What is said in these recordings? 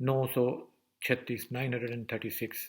936, 936,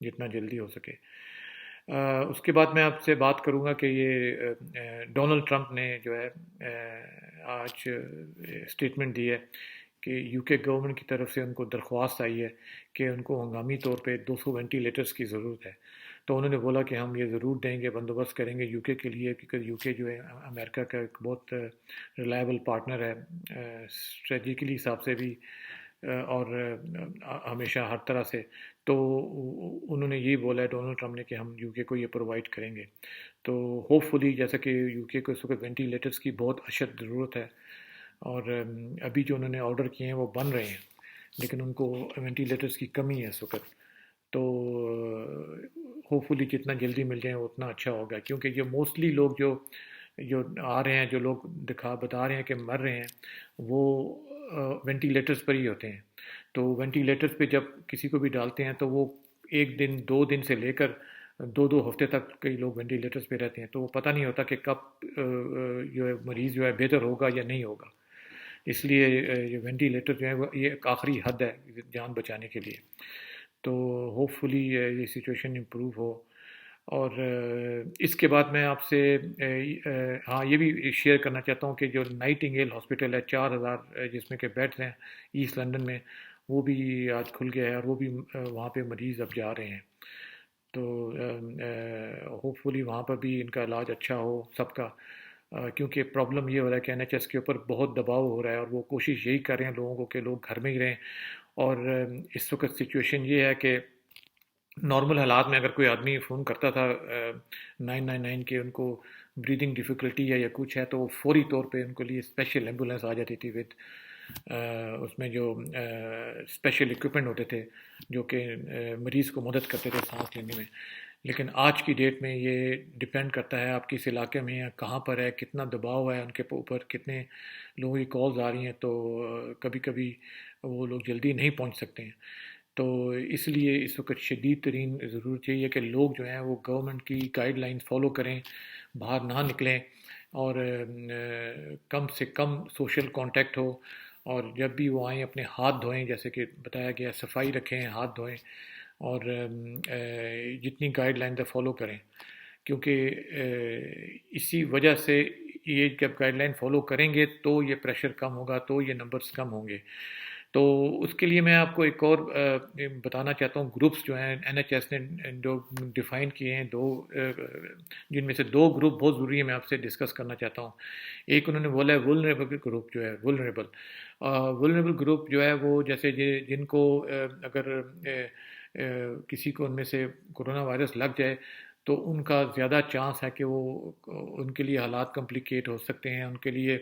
جتنا جلدی ہو سکے۔ اس کے بعد میں آپ سے بات کروں گا کہ یہ ڈونلڈ ٹرمپ نے جو ہے آج اسٹیٹمنٹ دی ہے کہ یو کے گورنمنٹ کی طرف سے ان کو درخواست آئی ہے کہ ان کو ہنگامی طور پہ 200 وینٹیلیٹرز کی ضرورت ہے۔ تو انہوں نے بولا کہ ہم یہ ضرور دیں گے، بندوبست کریں گے یو کے لیے، کیونکہ یو کے جو ہے امریکہ کا ایک بہت ریلائبل پارٹنر ہے اسٹریٹجیکلی حساب سے بھی، اور ہمیشہ ہر طرح سے۔ تو انہوں نے یہی بولا ہے ڈونلڈ ٹرمپ نے کہ ہم یو کے کو یہ پرووائڈ کریں گے۔ تو ہوپ فلی، جیسا کہ یو کے کو اس وقت وینٹیلیٹرز کی بہت اشد ضرورت ہے، اور ابھی جو انہوں نے آرڈر کیے ہیں وہ بن رہے ہیں، لیکن ان کو وینٹیلیٹرز کی کمی ہے اس وقت۔ تو ہوپ فلی جتنا جلدی مل جائیں اتنا اچھا ہوگا، کیونکہ یہ موسٹلی لوگ جو آ رہے ہیں، جو لوگ بتا رہے ہیں کہ مر رہے ہیں، وہ وینٹیلیٹرز پر ہی ہوتے ہیں۔ تو وینٹیلیٹرز پہ جب کسی کو بھی ڈالتے ہیں تو وہ 1 دن 2 دن سے لے کر 2 ہفتے تک کئی لوگ وینٹیلیٹرز پہ رہتے ہیں، تو وہ پتہ نہیں ہوتا کہ کب جو ہے مریض جو ہے بہتر ہوگا یا نہیں ہوگا۔ اس لیے یہ وینٹیلیٹر جو ہے یہ ایک آخری حد ہے جان بچانے کے لیے۔ تو ہوپ فلی یہ سچویشن امپروو ہو۔ اور اس کے بعد میں آپ سے ہاں یہ بھی شیئر کرنا چاہتا ہوں کہ جو نائٹنگیل ہاسپٹل ہے 4000 جس میں کہ بیڈز ہیں ایسٹ لنڈن میں، وہ بھی آج کھل گیا ہے، اور وہ بھی وہاں پہ مریض اب جا رہے ہیں۔ تو ہوپ فلی وہاں پر بھی ان کا علاج اچھا ہو سب کا، کیونکہ پرابلم یہ ہو رہا ہے کہ این ایچ ایس کے اوپر بہت دباؤ ہو رہا ہے، اور وہ کوشش یہی کر رہے ہیں لوگوں کو کہ لوگ گھر میں ہی رہیں۔ اور اس وقت سچویشن یہ ہے کہ نارمل حالات میں اگر کوئی آدمی فون کرتا تھا 999 کے ان کو بریدنگ ڈیفیکلٹی ہے یا کچھ ہے، تو وہ فوری طور پہ ان کے لیے اسپیشل ایمبولینس آ جاتی تھی ود اس میں جو اسپیشل اکوپمنٹ ہوتے تھے جو کہ مریض کو مدد کرتے تھے سانس لینے میں۔ لیکن آج کی ڈیٹ میں یہ ڈپینڈ کرتا ہے آپ کس علاقے میں ہیں، کہاں پر ہے، کتنا دباؤ ہے ان کے اوپر، کتنے لوگوں کی کالز آ رہی ہیں، تو کبھی کبھی وہ لوگ جلدی نہیں پہنچ سکتے ہیں۔ تو اس لیے اس وقت شدید ترین ضرورت یہی ہے کہ لوگ جو ہیں وہ گورنمنٹ کی گائیڈ لائنز فالو کریں، باہر نہ نکلیں، اور کم سے کم سوشل کانٹیکٹ ہو، اور جب بھی وہ آئیں اپنے ہاتھ دھوئیں، جیسے کہ بتایا گیا صفائی رکھیں، ہاتھ دھوئیں، اور جتنی گائیڈ لائنز فالو کریں، کیونکہ اسی وجہ سے یہ جب گائیڈ لائن فالو کریں گے تو یہ پریشر کم ہوگا، تو یہ نمبرز کم ہوں گے۔ تو اس کے لیے میں آپ کو ایک اور بتانا چاہتا ہوں، گروپس جو ہیں این ایچ ایس نے جو ڈیفائن کیے ہیں، جن میں سے 2 گروپ بہت ضروری ہے، میں آپ سے ڈسکس کرنا چاہتا ہوں۔ ایک انہوں نے بولا ہے ولنریبل گروپ، جو ہے ولنریبل گروپ جو ہے وہ جیسے جن کو اگر کسی کو ان میں سے کرونا وائرس لگ جائے تو ان کا زیادہ چانس ہے کہ ان کے لیے حالات کمپلیکیٹ ہو سکتے ہیں، ان کے لیے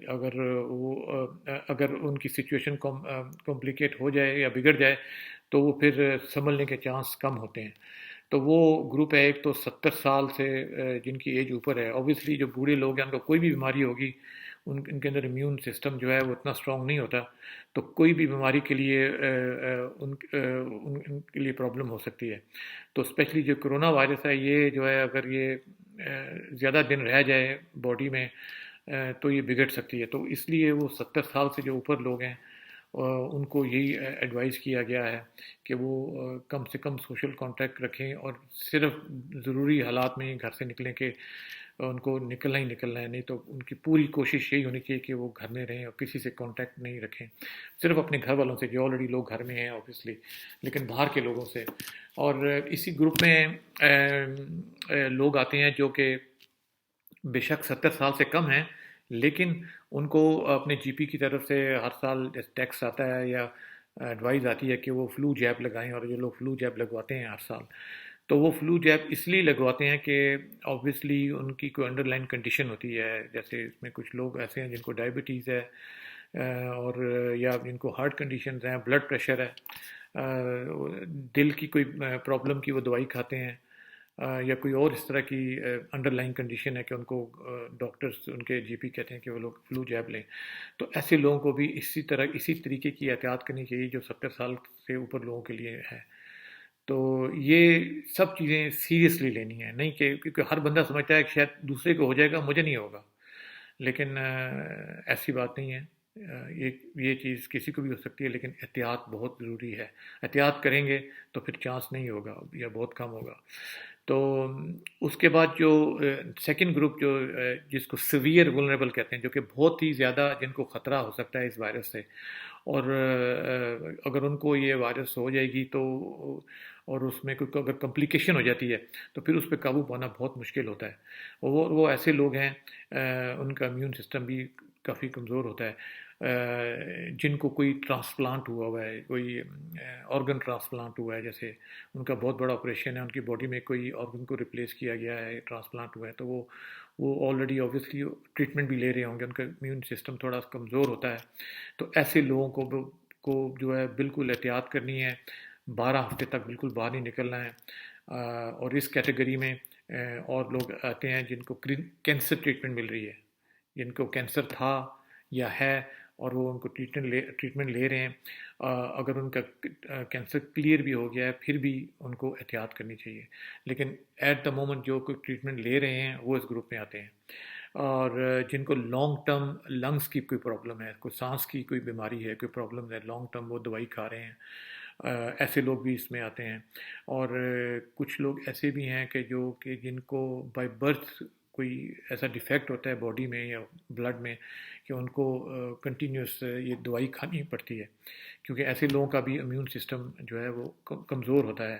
اگر ان کی سچویشن کمپلیکیٹ ہو جائے یا بگڑ جائے تو وہ پھر سنبھلنے کے چانس کم ہوتے ہیں۔ تو وہ گروپ ہے ایک تو 70 سال سے جن کی ایج اوپر ہے۔ اوبویسلی جو بوڑھے لوگ ہیں ان کو کوئی بھی بیماری ہوگی، ان کے اندر امیون سسٹم جو ہے وہ اتنا اسٹرانگ نہیں ہوتا، تو کوئی بھی بیماری کے لیے ان کے لیے پرابلم ہو سکتی ہے۔ تو اسپیشلی جو کرونا وائرس ہے، یہ جو ہے اگر یہ زیادہ دن رہ جائے باڈی میں تو یہ بگڑ سکتی ہے۔ تو اس لیے وہ 70 سال سے جو اوپر لوگ ہیں ان کو یہی ایڈوائز کیا گیا ہے کہ وہ کم سے کم سوشل کانٹیکٹ رکھیں، اور صرف ضروری حالات میں گھر سے نکلیں کہ ان کو نکلنا ہی نکلنا ہے، نہیں تو ان کی پوری کوشش یہی ہونی چاہیے کہ وہ گھر میں رہیں اور کسی سے کانٹیکٹ نہیں رکھیں، صرف اپنے گھر والوں سے جو آلریڈی لوگ گھر میں ہیں اوبویسلی، لیکن باہر کے لوگوں سے۔ اور اسی گروپ میں لوگ آتے ہیں جو کہ بے شک 70 سال سے کم ہیں، لیکن ان کو اپنے جی پی کی طرف سے ہر سال ٹیکس آتا ہے یا ایڈوائز آتی ہے کہ وہ فلو جیب لگائیں، اور جو لوگ فلو جیب لگواتے ہیں ہر سال، تو وہ فلو جیب اس لیے لگواتے ہیں کہ آبویسلی ان کی کوئی انڈر لائن کنڈیشن ہوتی ہے، جیسے اس میں کچھ لوگ ایسے ہیں جن کو ڈائبٹیز ہے، اور یا جن کو ہارٹ کنڈیشنز ہیں، بلڈ پریشر ہے، دل کی کوئی پرابلم کی وہ دوائی کھاتے ہیں، یا کوئی اور اس طرح کی انڈر لائن کنڈیشن ہے کہ ان کو ڈاکٹرز ان کے جی پی کہتے ہیں کہ وہ لوگ فلو جیب لیں۔ تو ایسے لوگوں کو بھی اسی طریقے کی احتیاط کرنی چاہیے جو 70 سال سے اوپر لوگوں کے لیے ہے۔ تو یہ سب چیزیں سیریسلی لینی ہیں، نہیں کہ کیونکہ ہر بندہ سمجھتا ہے کہ شاید دوسرے کو ہو جائے گا، مجھے نہیں ہوگا، لیکن ایسی بات نہیں ہے۔ یہ چیز کسی کو بھی ہو سکتی ہے، لیکن احتیاط بہت ضروری ہے. احتیاط کریں گے تو پھر چانس نہیں ہوگا یا بہت کم ہوگا. تو اس کے بعد جو سیکنڈ گروپ جو جس کو سیویئر ولنریبل کہتے ہیں، جو کہ بہت ہی زیادہ جن کو خطرہ ہو سکتا ہے اس وائرس سے، اور اگر ان کو یہ وائرس ہو جائے گی تو، اور اس میں کوئی اگر کمپلیکیشن ہو جاتی ہے تو پھر اس پہ قابو پانا بہت مشکل ہوتا ہے. وہ ایسے لوگ ہیں ان کا امیون سسٹم بھی کافی کمزور ہوتا ہے، جن کو کوئی ٹرانسپلانٹ ہوا ہے، کوئی آرگن ٹرانسپلانٹ ہوا ہے، جیسے ان کا بہت بڑا آپریشن ہے، ان کی باڈی میں کوئی آرگن کو ریپلیس کیا گیا ہے، ٹرانسپلانٹ ہوا ہے، تو وہ آلریڈی آبویسلی ٹریٹمنٹ بھی لے رہے ہوں گے، ان کا امیون سسٹم تھوڑا کمزور ہوتا ہے. تو ایسے لوگوں کو جو ہے بالکل احتیاط کرنی ہے، 12 ہفتے تک بالکل باہر نہیں نکلنا ہے. اور اس کیٹیگری میں اور لوگ آتے ہیں جن کو کینسر ٹریٹمنٹ مل رہی ہے، جن کو کینسر تھا یا ہے اور وہ ان کو ٹریٹمنٹ لے رہے ہیں. اگر ان کا کینسر کلیئر بھی ہو گیا ہے پھر بھی ان کو احتیاط کرنی چاہیے. لیکن ایٹ دا مومنٹ جو کوئی ٹریٹمنٹ لے رہے ہیں وہ اس گروپ میں آتے ہیں. اور جن کو لانگ ٹرم لنگس کی کوئی پرابلم ہے، کوئی سانس کی کوئی بیماری ہے، کوئی پرابلم ہے لانگ ٹرم، وہ دوائی کھا رہے ہیں، ایسے لوگ بھی اس میں آتے ہیں. اور کچھ لوگ ایسے بھی ہیں کہ جن کو بائی برتھ کوئی ایسا ڈیفیکٹ ہوتا ہے باڈی میں یا بلڈ میں کہ ان کو کنٹینیوس یہ دوائی کھانی پڑتی ہے، کیونکہ ایسے لوگوں کا بھی امیون سسٹم جو ہے وہ کمزور ہوتا ہے.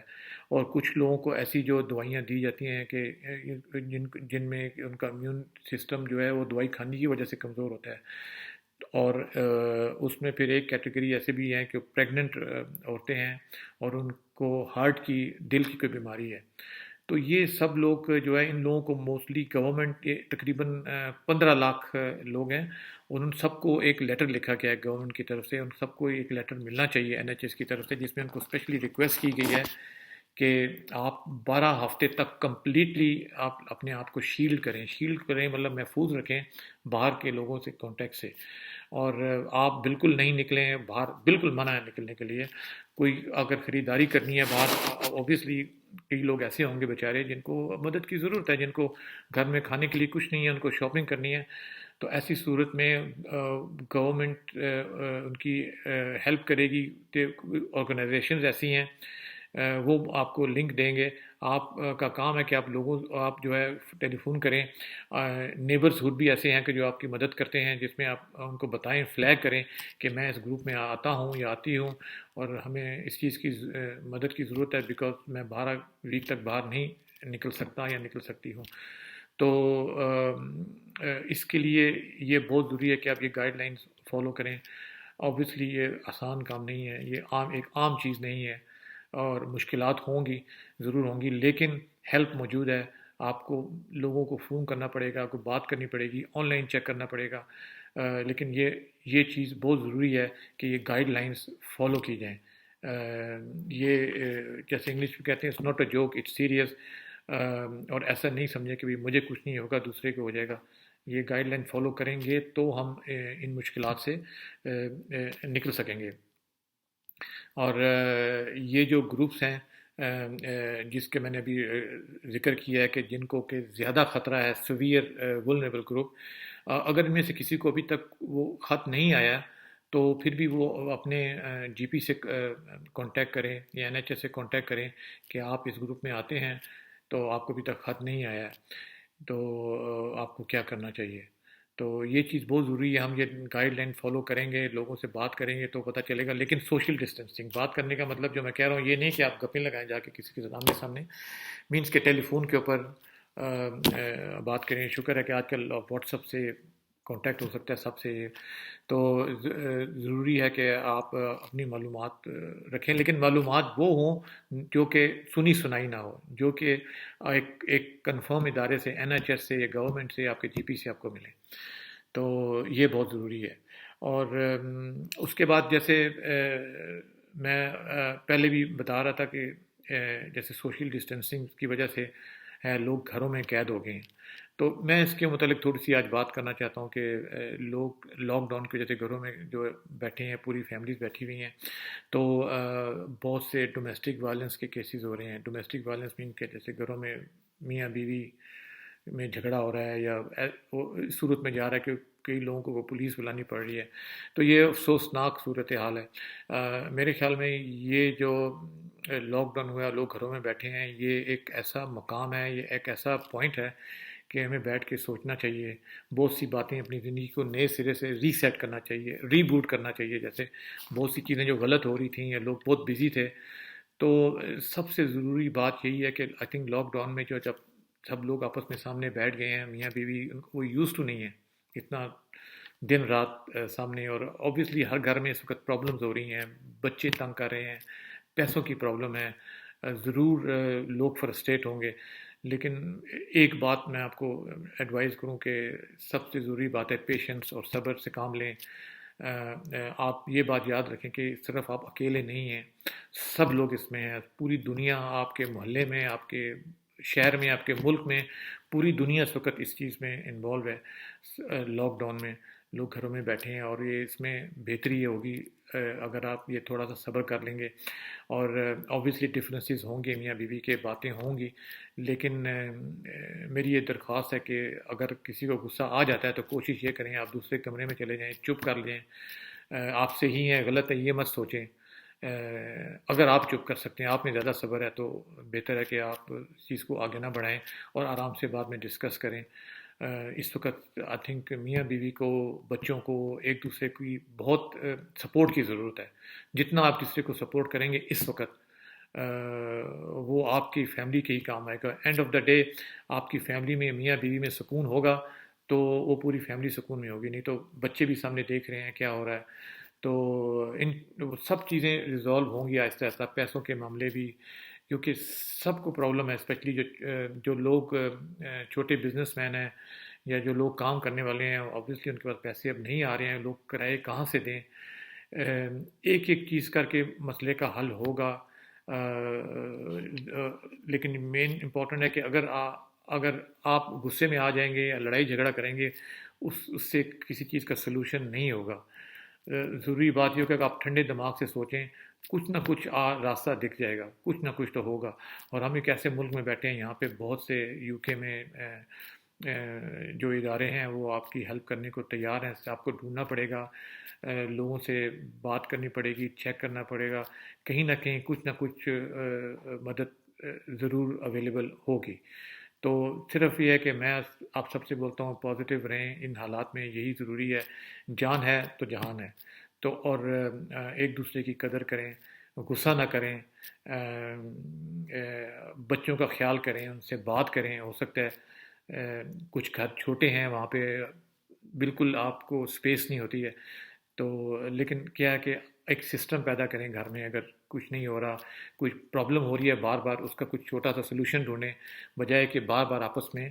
اور کچھ لوگوں کو ایسی جو دوائیاں دی جاتی ہیں کہ جن میں ان کا امیون سسٹم جو ہے وہ دوائی کھانے کی وجہ سے کمزور ہوتا ہے. اور اس میں پھر ایک کیٹیگری ایسے بھی ہیں کہ پریگننٹ عورتیں ہیں اور ان کو ہارٹ کی، دل کی کوئی بیماری ہے. تو یہ سب لوگ جو ہے، ان لوگوں کو موسٹلی گورنمنٹ تقریباً 15 لاکھ لوگ ہیں، اور ان سب کو ایک لیٹر لکھا گیا ہے گورنمنٹ کی طرف سے. ان سب کو ایک لیٹر ملنا چاہیے NHS کی طرف سے، جس میں ان کو اسپیشلی ریکویسٹ کی گئی ہے کہ آپ 12 ہفتے تک کمپلیٹلی آپ اپنے آپ کو شیلڈ کریں مطلب محفوظ رکھیں باہر کے لوگوں سے، کانٹیکٹ سے. اور آپ بالکل نہیں نکلیں باہر، بالکل منع ہے نکلنے کے لیے. کوئی اگر خریداری کرنی ہے باہر، اوبیسلی کئی لوگ ایسے ہوں گے بیچارے جن کو مدد کی ضرورت ہے، جن کو گھر میں کھانے کے لیے کچھ نہیں ہے، ان کو شاپنگ کرنی ہے. تو ایسی صورت میں گورنمنٹ ان کی ہیلپ کرے گی. آرگنائزیشنز ایسی ہیں، وہ آپ کو لنک دیں گے. آپ کا کام ہے کہ آپ جو ہے ٹیلی فون کریں. نیبرزہڈ بھی ایسے ہیں کہ جو آپ کی مدد کرتے ہیں، جس میں آپ ان کو بتائیں، فلیگ کریں کہ میں اس گروپ میں آتا ہوں یا آتی ہوں اور ہمیں اس چیز کی مدد کی ضرورت ہے، بیکاز میں 12 ویک تک باہر نہیں نکل سکتا یا نکل سکتی ہوں. تو اس کے لیے یہ بہت ضروری ہے کہ آپ یہ گائیڈ لائنس فالو کریں. آبویسلی یہ آسان کام نہیں ہے، یہ ایک عام چیز نہیں ہے، اور مشکلات ہوں گی، ضرور ہوں گی، لیکن ہیلپ موجود ہے. آپ کو لوگوں کو فون کرنا پڑے گا، آپ کو بات کرنی پڑے گی، آن لائن چیک کرنا پڑے گا، لیکن یہ چیز بہت ضروری ہے کہ یہ گائیڈ لائنس فالو کی جائیں. یہ جیسے انگلش میں کہتے ہیں، it's not a joke, it's serious. اور ایسا نہیں سمجھے کہ مجھے کچھ نہیں ہوگا دوسرے کو ہو جائے گا. یہ گائیڈ لائن فالو کریں گے تو ہم ان مشکلات سے نکل سکیں گے. اور یہ جو گروپس ہیں جس کے میں نے ابھی ذکر کیا ہے کہ جن کو کہ زیادہ خطرہ ہے، سیویئر ولنریبل گروپ، اگر ان میں سے کسی کو ابھی تک وہ خط نہیں آیا تو پھر بھی وہ اپنے GP سے کانٹیکٹ کریں یا NHS سے کانٹیکٹ کریں کہ آپ اس گروپ میں آتے ہیں تو آپ کو ابھی تک خط نہیں آیا ہے، تو آپ کو کیا کرنا چاہیے. تو یہ چیز بہت ضروری ہے. ہم یہ گائیڈ لائن فالو کریں گے، لوگوں سے بات کریں گے تو پتہ چلے گا. لیکن سوشل ڈسٹینسنگ بات کرنے کا مطلب جو میں کہہ رہا ہوں یہ نہیں کہ آپ گپیں لگائیں جا کے کسی کے سامنے مینس کے ٹیلی فون کے اوپر بات کریں. شکر ہے کہ آج کل واٹس ایپ سے کانٹیکٹ ہو سکتا ہے سب سے. تو ضروری ہے کہ آپ اپنی معلومات رکھیں، لیکن معلومات وہ ہوں جو کہ سنی سنائی نہ ہو، جو کہ ایک کنفرم ادارے سے، NHS سے یا گورنمنٹ سے، آپ کے GP سے آپ کو ملیں. تو یہ بہت ضروری ہے. اور اس کے بعد جیسے میں پہلے بھی بتا رہا تھا کہ جیسے سوشل ڈسٹینسنگ کی وجہ سے لوگ گھروں میں قید ہو گئے ہیں. تو میں اس کے متعلق تھوڑی سی آج بات کرنا چاہتا ہوں کہ لوگ لاک ڈاؤن کی وجہ سے گھروں میں جو بیٹھے ہیں، پوری فیملیز بیٹھی ہوئی ہیں، تو بہت سے ڈومیسٹک وائلنس کے کیسز ہو رہے ہیں. ڈومیسٹک وائلنس مین کہ جیسے گھروں میں میاں بیوی میں جھگڑا ہو رہا ہے یا اس صورت میں جا رہا ہے کہ کئی لوگوں کو پولیس بلانی پڑ رہی ہے، تو یہ افسوسناک صورت حال ہے۔ میرے خیال میں یہ جو لاک ڈاؤن ہوا، لوگ گھروں میں بیٹھے ہیں، یہ ایک ایسا مقام ہے، یہ ایک ایسا پوائنٹ ہے کہ ہمیں بیٹھ کے سوچنا چاہیے، بہت سی باتیں اپنی زندگی کو نئے سرے سے ری سیٹ کرنا چاہیے، ری بوٹ کرنا چاہیے، جیسے بہت سی چیزیں جو غلط ہو رہی تھیں یا لوگ بہت بزی تھے، تو سب سے ضروری بات یہی ہے کہ آئی تھنک لاک ڈاؤن میں جو جب سب لوگ آپس میں سامنے بیٹھ گئے ہیں، میاں بیوی، وہ یوز ٹو نہیں ہے اتنا دن رات سامنے، اور اوبیسلی ہر گھر میں اس وقت پرابلمز ہو رہی ہیں، بچے تنگ کر رہے ہیں، پیسوں کی پرابلم ہے، ضرور لوگ فرسٹریٹ ہوں گے، لیکن ایک بات میں آپ کو ایڈوائز کروں کہ سب سے ضروری بات ہے پیشنس اور صبر سے کام لیں۔ آپ یہ بات یاد رکھیں کہ صرف آپ اکیلے نہیں ہیں، سب لوگ اس میں ہیں، پوری دنیا آپ کے محلے میں، آپ کے شہر میں، آپ کے ملک میں، پوری دنیا اس وقت اس چیز میں انوالو ہے، لاک ڈاؤن میں لوگ گھروں میں بیٹھے ہیں، اور یہ اس میں بہتری یہ ہوگی اگر آپ یہ تھوڑا سا صبر کر لیں گے، اور اوبیسلی ڈفرینسز ہوں گے، میاں بیوی کے باتیں ہوں گی، لیکن میری یہ درخواست ہے کہ اگر کسی کو غصہ آ جاتا ہے تو کوشش یہ کریں آپ دوسرے کمرے میں چلے جائیں، چپ کر لیں، آپ صحیح ہیں غلط ہے یہ مت سوچیں، اگر آپ چپ کر سکتے ہیں، آپ میں زیادہ صبر ہے تو بہتر ہے کہ آپ اس چیز کو آگے نہ بڑھائیں اور آرام سے بعد میں ڈسکس کریں۔ اس وقت آئی تھنک میاں بیوی کو، بچوں کو، ایک دوسرے کی بہت سپورٹ کی ضرورت ہے، جتنا آپ دوسرے کو سپورٹ کریں گے اس وقت وہ آپ کی فیملی کے ہی کام آئے گا۔ اینڈ آف دا ڈے آپ کی فیملی میں، میاں بیوی میں سکون ہوگا تو وہ پوری فیملی سکون میں ہوگی، نہیں تو بچے بھی سامنے دیکھ رہے ہیں کیا ہو رہا ہے، تو ان سب چیزیں ریزالو ہوں گی آہستہ آہستہ، پیسوں کے معاملے بھی، کیونکہ سب کو پرابلم ہے، اسپیشلی جو لوگ چھوٹے بزنس مین ہیں یا جو لوگ کام کرنے والے ہیں، اوبویسلی ان کے پاس پیسے اب نہیں آ رہے ہیں، لوگ کرائے کہاں سے دیں، ایک ایک چیز کر کے مسئلے کا حل ہوگا، لیکن مین امپورٹنٹ ہے کہ اگر آپ غصے میں آ جائیں گے یا لڑائی جھگڑا کریں گے، اس سے کسی چیز کا سلوشن نہیں ہوگا۔ ضروری بات یہ ہوگا کہ آپ ٹھنڈے دماغ سے سوچیں، کچھ نہ کچھ راستہ دکھ جائے گا، کچھ نہ کچھ تو ہوگا، اور ہم ایک ایسے ملک میں بیٹھے ہیں، یہاں پہ بہت سے یو کے میں جو ادارے ہیں وہ آپ کی ہیلپ کرنے کو تیار ہیں، اس سے آپ کو ڈھونڈنا پڑے گا، لوگوں سے بات کرنی پڑے گی، چیک کرنا پڑے گا، کہیں نہ کہیں کچھ نہ کچھ مدد ضرور اویلیبل ہوگی۔ تو صرف یہ ہے کہ میں آپ سب سے بولتا ہوں پازیٹیو رہیں، ان حالات میں یہی ضروری ہے، جان ہے تو جہان ہے، تو اور ایک دوسرے کی قدر کریں، غصہ نہ کریں، بچوں کا خیال کریں، ان سے بات کریں، ہو سکتا ہے کچھ گھر چھوٹے ہیں وہاں پہ بالکل آپ کو اسپیس نہیں ہوتی ہے، تو لیکن کیا ہے کہ ایک سسٹم پیدا کریں گھر میں، اگر کچھ نہیں ہو رہا، کچھ پرابلم ہو رہی ہے بار بار، اس کا کچھ چھوٹا سا سلوشن ڈھونڈیں، بجائے کہ بار بار آپس میں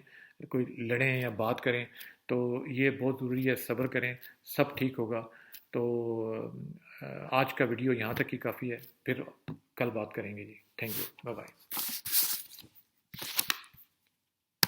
کوئی لڑیں یا بات کریں، تو یہ بہت ضروری ہے، صبر کریں، سب ٹھیک ہوگا۔ تو آج کا ویڈیو یہاں تک ہی کافی ہے، پھر کل بات کریں گے جی، تھینک یو، بائے بائے۔